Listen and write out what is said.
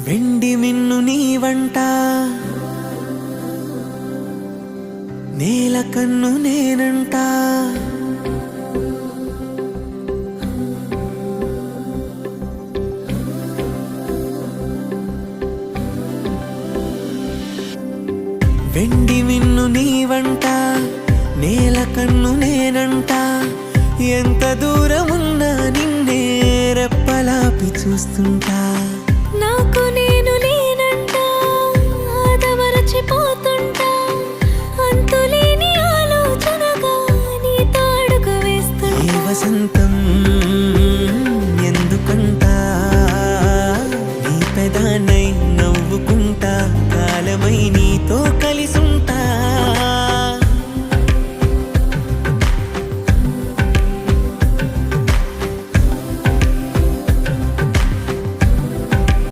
వెండి మిన్ను నీవంట, నేల కన్ను నేనంట. వెండి మిన్ను నీవంట, నేల కన్ను నేనంట. ఎంత దూరమున్నా నిన్నే రెప్పలాపి చూస్తుంటా.